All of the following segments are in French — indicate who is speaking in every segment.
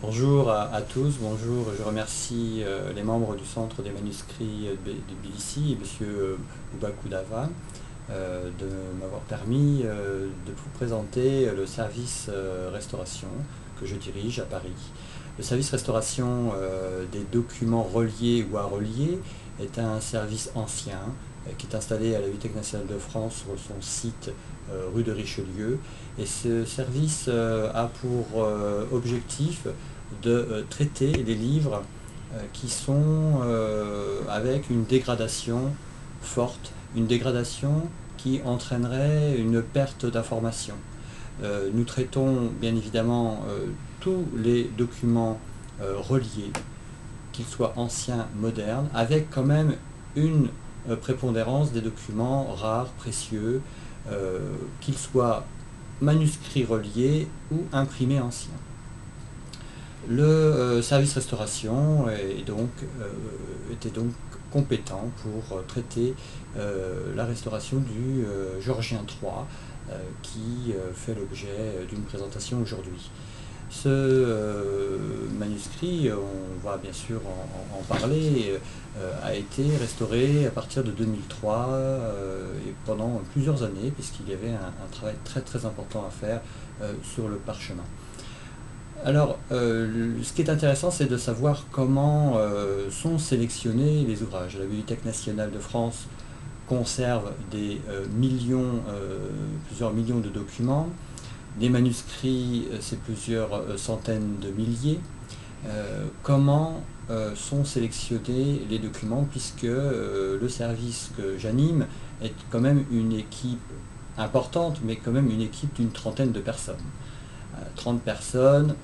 Speaker 1: Bonjour à tous, bonjour, je remercie les membres du Centre des manuscrits de Tbilissi et M. Boubakoudava de m'avoir permis de vous présenter le service restauration que je dirige à Paris. Le service restauration des documents reliés ou à relier est un service ancien qui est installé à la Bibliothèque nationale de France sur son site rue de Richelieu. Et ce service a pour objectif de traiter les livres qui sont avec une dégradation forte, une dégradation qui entraînerait une perte d'information. Nous traitons bien évidemment tous les documents reliés, qu'ils soient anciens, modernes, avec quand même une prépondérance des documents rares, précieux, qu'ils soient manuscrits reliés ou imprimés anciens. Le service restauration était donc compétent pour traiter la restauration du Georgien III qui fait l'objet d'une présentation aujourd'hui. Ce manuscrit, on va bien sûr en parler, a été restauré à partir de 2003 et pendant plusieurs années, puisqu'il y avait un travail très très important à faire sur le parchemin. Alors, ce qui est intéressant, c'est de savoir comment sont sélectionnés les ouvrages. La Bibliothèque nationale de France conserve des plusieurs millions de documents. Des manuscrits, c'est plusieurs centaines de milliers. Comment sont sélectionnés les documents, puisque le service que j'anime est quand même une équipe importante, mais quand même une équipe d'une trentaine de personnes. 30 personnes,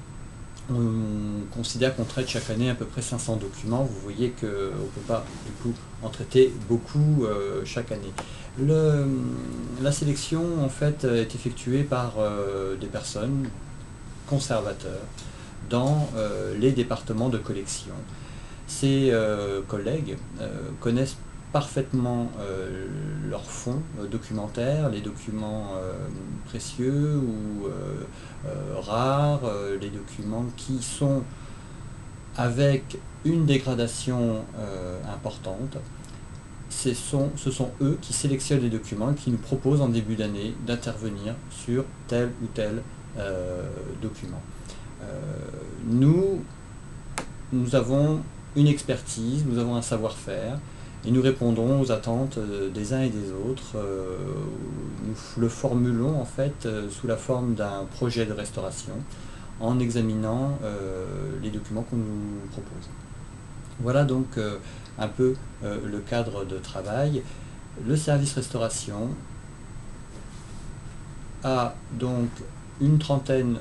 Speaker 1: on considère qu'on traite chaque année à peu près 500 documents. Vous voyez qu'on ne peut pas du coup en traiter beaucoup chaque année. La sélection en fait est effectuée par des personnes, conservateurs, dans les départements de collection. Ces collègues connaissent parfaitement leurs fonds documentaires, les documents précieux ou rares, les documents qui sont avec une dégradation importante. Ce sont eux qui sélectionnent les documents et qui nous proposent en début d'année d'intervenir sur tel ou tel document. Nous avons une expertise, nous avons un savoir-faire et nous répondons aux attentes des uns et des autres. Nous le formulons en fait sous la forme d'un projet de restauration en examinant les documents qu'on nous propose. Voilà donc un peu le cadre de travail. Le service restauration a donc une trentaine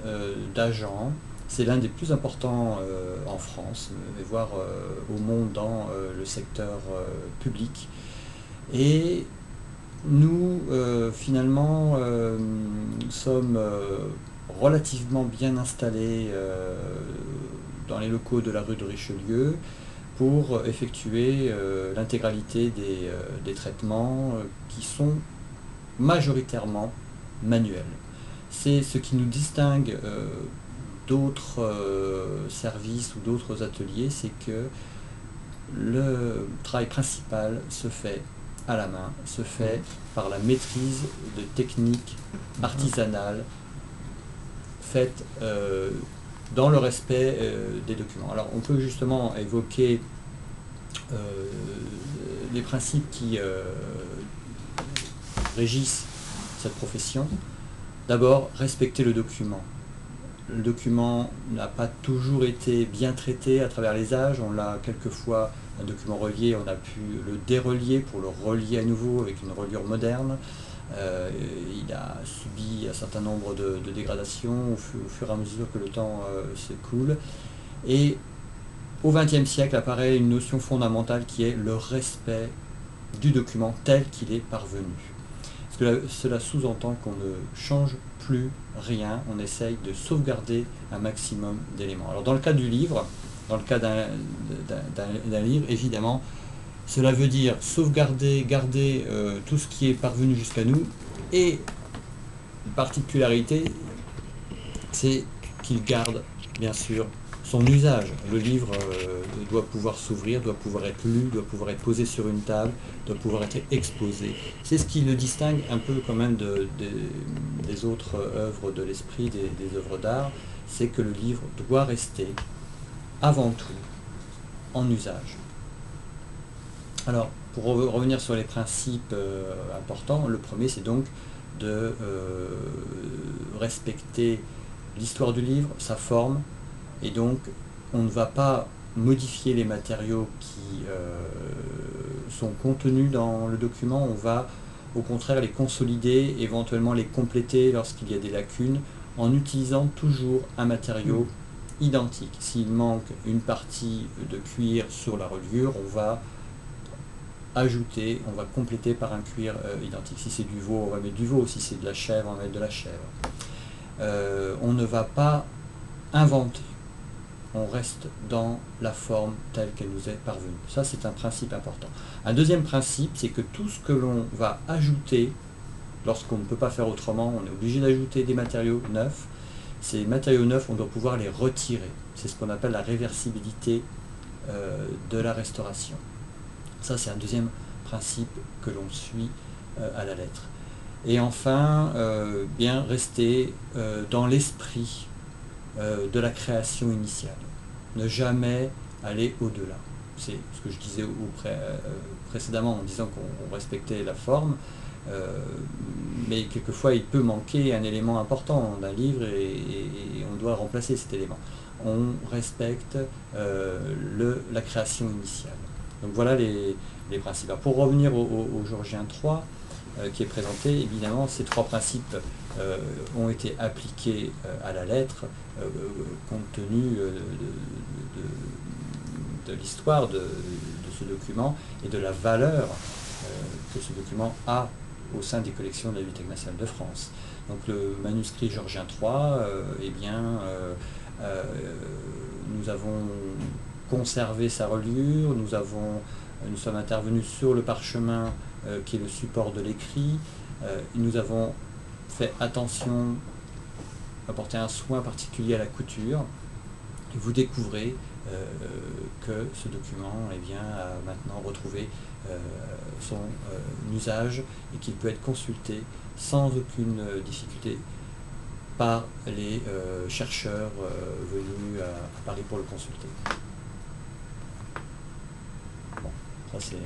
Speaker 1: d'agents. C'est l'un des plus importants en France, voire au monde dans le secteur public. Et nous, finalement, sommes relativement bien installés dans les locaux de la rue de Richelieu pour effectuer l'intégralité des traitements qui sont majoritairement manuels. C'est ce qui nous distingue d'autres services ou d'autres ateliers, c'est que le travail principal se fait à la main, se fait par la maîtrise de techniques artisanales faites dans le respect des documents. Alors on peut justement évoquer les principes qui régissent cette profession. D'abord, respecter le document. Le document n'a pas toujours été bien traité à travers les âges. On l'a quelquefois, un document relié, on a pu le dérelier pour le relier à nouveau avec une reliure moderne. Il a subi un certain nombre de dégradations au fur et à mesure que le temps s'écoule. Et au XXe siècle apparaît une notion fondamentale qui est le respect du document tel qu'il est parvenu. Cela sous-entend qu'on ne change plus rien, on essaye de sauvegarder un maximum d'éléments. Alors dans le cas du livre, dans le cas d'un livre, évidemment, cela veut dire sauvegarder, garder tout ce qui est parvenu jusqu'à nous, et une particularité, c'est qu'il garde bien sûr son usage. Le livre doit pouvoir s'ouvrir, doit pouvoir être lu, doit pouvoir être posé sur une table, doit pouvoir être exposé. C'est ce qui le distingue un peu quand même des autres œuvres de l'esprit, des œuvres d'art, c'est que le livre doit rester avant tout en usage. Alors, pour revenir sur les principes importants, le premier c'est donc de respecter l'histoire du livre, sa forme, et donc on ne va pas modifier les matériaux qui sont contenus dans le document, on va au contraire les consolider, éventuellement les compléter lorsqu'il y a des lacunes, en utilisant toujours un matériau identique. S'il manque une partie de cuir sur la reliure, on va ajouter, on va compléter par un cuir identique. Si c'est du veau, on va mettre du veau. Si c'est de la chèvre, on va mettre de la chèvre. On ne va pas inventer. On reste dans la forme telle qu'elle nous est parvenue. Ça, c'est un principe important. Un deuxième principe, c'est que tout ce que l'on va ajouter, lorsqu'on ne peut pas faire autrement, on est obligé d'ajouter des matériaux neufs. Ces matériaux neufs, on doit pouvoir les retirer. C'est ce qu'on appelle la réversibilité de la restauration. Ça, c'est un deuxième principe que l'on suit à la lettre. Et enfin, bien rester dans l'esprit de la création initiale. Ne jamais aller au-delà. C'est ce que je disais précédemment en disant qu'on respectait la forme, mais quelquefois il peut manquer un élément important d'un livre et on doit remplacer cet élément. On respecte la création initiale. Donc voilà les principes. Alors pour revenir au Georgien 3, qui est présenté, évidemment, ces trois principes ont été appliqués à la lettre, compte tenu de l'histoire de ce document et de la valeur que ce document a au sein des collections de la Bibliothèque nationale de France. Donc le manuscrit Georgien 3, eh bien, nous avons conservé sa reliure, nous sommes intervenus sur le parchemin qui est le support de l'écrit, nous avons fait attention, apporté un soin particulier à la couture, et vous découvrez que ce document eh bien, a maintenant retrouvé son usage et qu'il peut être consulté sans aucune difficulté par les chercheurs venus à Paris pour le consulter. Bon, ça c'est